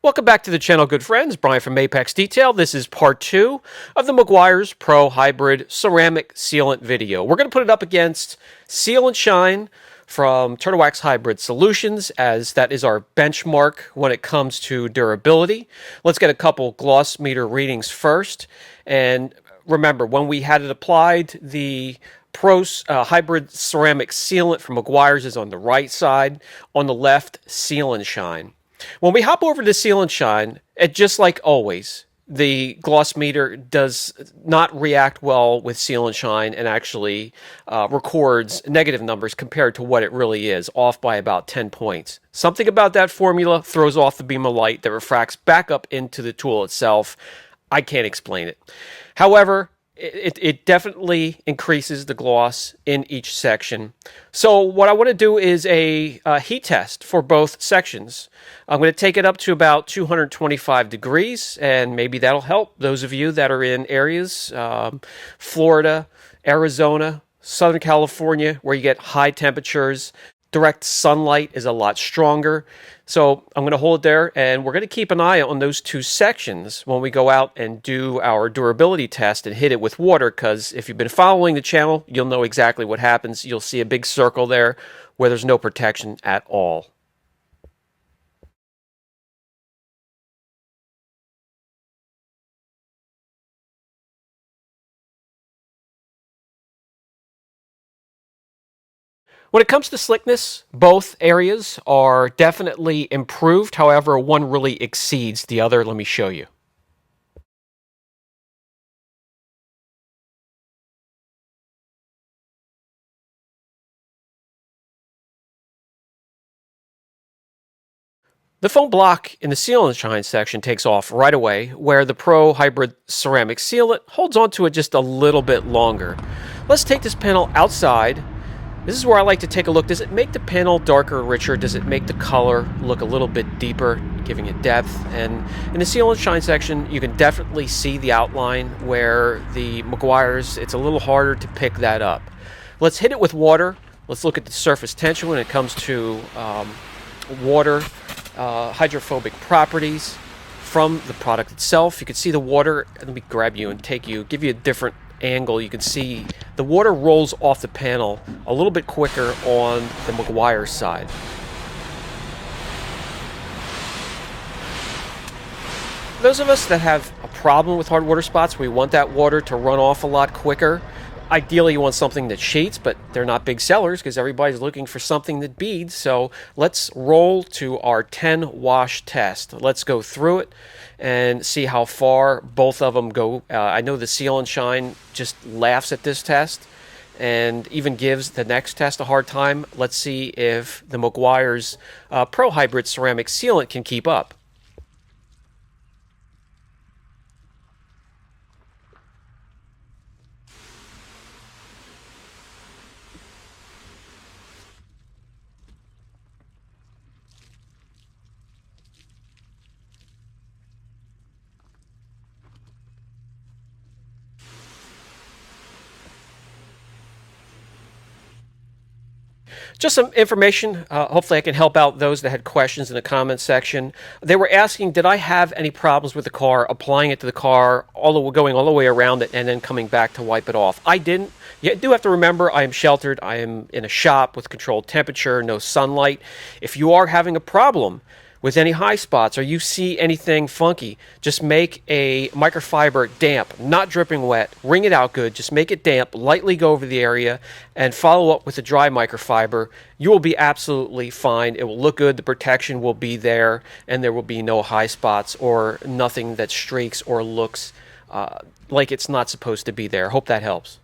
Welcome back to the channel, good friends. Brian from Apex Detail. This is part 2 of the Meguiar's Pro Hybrid Ceramic Sealant video. We're going to put it up against Seal and Shine from Turtle Wax Hybrid Solutions, as that is our benchmark when it comes to durability. Let's get a couple gloss meter readings first. And remember, when we had it applied, the Pro Hybrid Ceramic Sealant from Meguiar's is on the right side. On the left, Seal and Shine. When we hop over to Seal and Shine, just like always, the gloss meter does not react well with Seal and Shine and actually records negative numbers compared to what it really is, off by about 10 points. Something about that formula throws off the beam of light that refracts back up into the tool itself. I can't explain it. However, it definitely increases the gloss in each section. So what I want to do is a heat test for both sections. I'm going to take it up to about 225 degrees, and maybe that'll help those of you that are in areas, Florida, Arizona, Southern California, where you get high temperatures. Direct sunlight is a lot stronger. So I'm going to hold it there, and we're going to keep an eye on those two sections when we go out and do our durability test and hit it with water, because if you've been following the channel, you'll know exactly what happens. You'll see a big circle there where there's no protection at all. When it comes to slickness, both areas are definitely improved. However, one really exceeds the other. Let me show you. The foam block in the Seal and Shine section takes off right away, where the Pro Hybrid Ceramic Sealant holds onto it just a little bit longer. Let's take this panel outside. This is where I like to take a look. Does it make the panel darker or richer? Does it make the color look a little bit deeper, giving it depth? And in the Seal and Shine section, you can definitely see the outline, where the Meguiar's, it's a little harder to pick that up. Let's hit it with water. Let's look at the surface tension when it comes to water, hydrophobic properties from the product itself. You can see the water. Let me grab you and give you a different angle. You can see the water rolls off the panel a little bit quicker on the Meguiar side. Those of us that have a problem with hard water spots, we want that water to run off a lot quicker. Ideally, you want something that sheets, but they're not big sellers because everybody's looking for something that beads. So let's roll to our 10 wash test. Let's go through it and see how far both of them go. I know the Seal and Shine just laughs at this test and even gives the next test a hard time. Let's see if the Meguiar's Pro Hybrid Ceramic Sealant can keep up. Just some information. Hopefully I can help out those that had questions in the comments section. They were asking, did I have any problems with the car, applying it to the car, going all the way around it, and then coming back to wipe it off? I didn't. You do have to remember, I am sheltered. I am in a shop with controlled temperature, no sunlight. If you are having a problem with any high spots or you see anything funky, just make a microfiber damp, not dripping wet. Wring it out good. Just make it damp, lightly go over the area, and follow up with a dry microfiber. You will be absolutely fine. It will look good. The protection will be there, and there will be no high spots or nothing that streaks or looks like it's not supposed to be there. Hope that helps.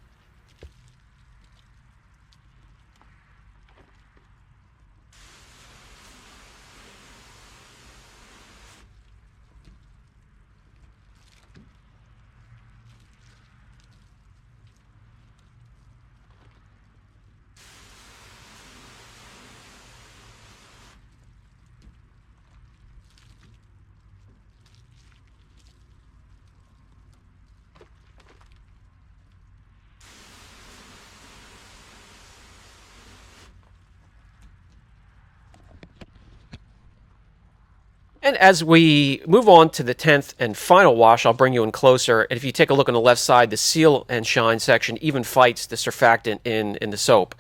And as we move on to the 10th and final wash, I'll bring you in closer. And if you take a look on the left side, the seal and shine section even fights the surfactant in the soap.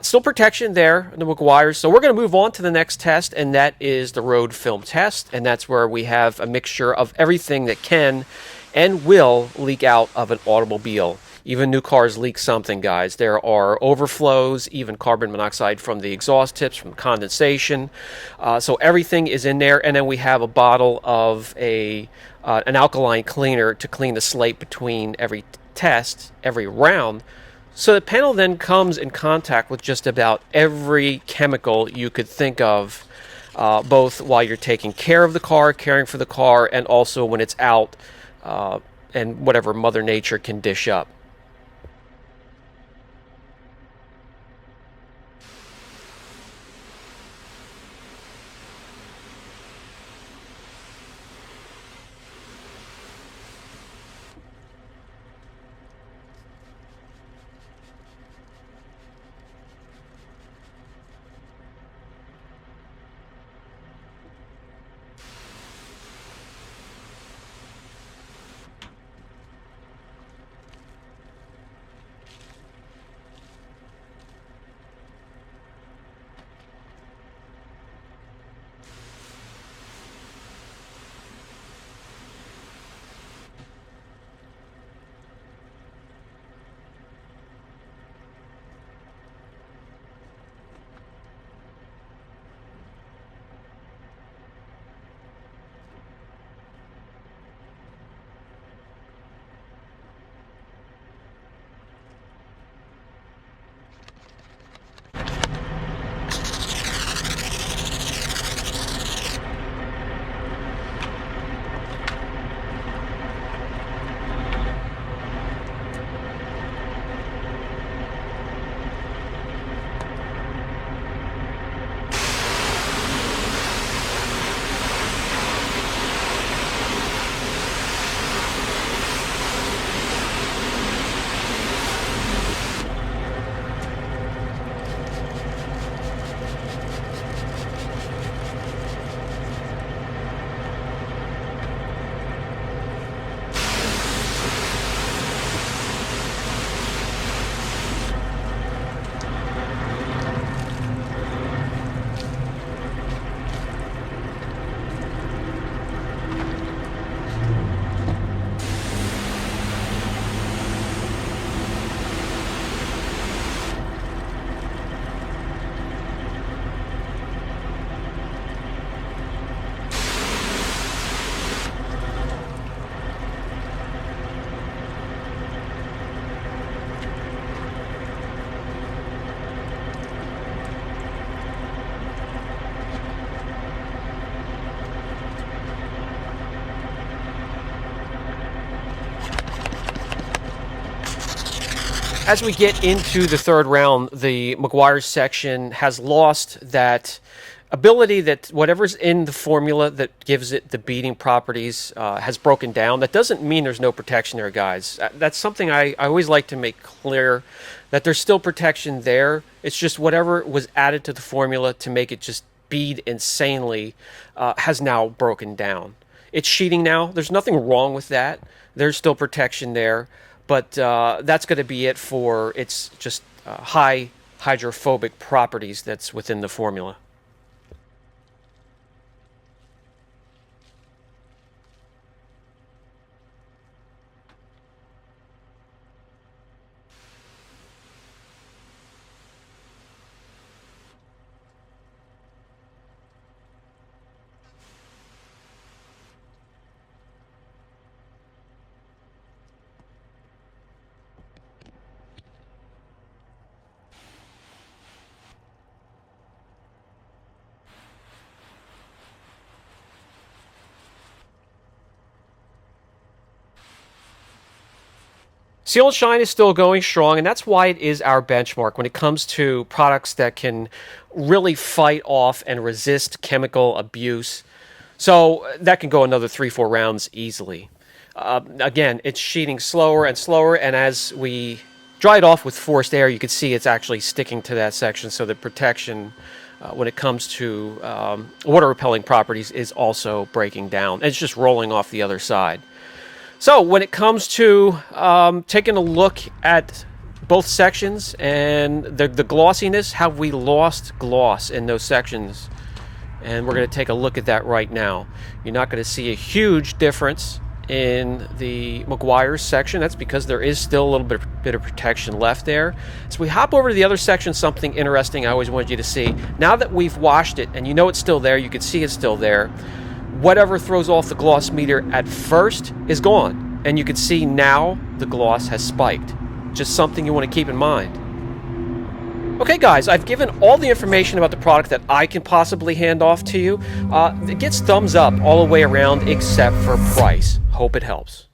Still protection there in the Meguiars. So we're going to move on to the next test, and that is the road film test. And that's where we have a mixture of everything that can and will leak out of an automobile. Even new cars leak something, guys. There are overflows, even carbon monoxide from the exhaust tips, from condensation. So everything is in there. And then we have a bottle of an alkaline cleaner to clean the slate between every test, every round. So the panel then comes in contact with just about every chemical you could think of, both while you're taking care of the car, caring for the car, and also when it's out and whatever Mother Nature can dish up. As we get into the third round, the Meguiar section has lost that ability that whatever's in the formula that gives it the beading properties has broken down. That doesn't mean there's no protection there, guys. That's something I always like to make clear, that there's still protection there. It's just whatever was added to the formula to make it just bead insanely has now broken down. It's sheeting now. There's nothing wrong with that. There's still protection there. But that's going to be it for its just high hydrophobic properties that's within the formula. Seal and Shine is still going strong, and that's why it is our benchmark when it comes to products that can really fight off and resist chemical abuse. So that can go another 3-4 rounds easily. Again, it's sheeting slower and slower, and as we dry it off with forced air, you can see it's actually sticking to that section, so the protection when it comes to water repelling properties is also breaking down. It's just rolling off the other side. So when it comes to taking a look at both sections and the glossiness, have we lost gloss in those sections? And we're going to take a look at that right now. You're not going to see a huge difference in the Meguiar section. That's because there is still a little bit of protection left there. So we hop over to the other section, something interesting I always wanted you to see. Now that we've washed it and you know it's still there, you can see it's still there, whatever throws off the gloss meter at first is gone. And you can see now the gloss has spiked. Just something you want to keep in mind. Okay guys, I've given all the information about the product that I can possibly hand off to you. It gets thumbs up all the way around except for price. Hope it helps.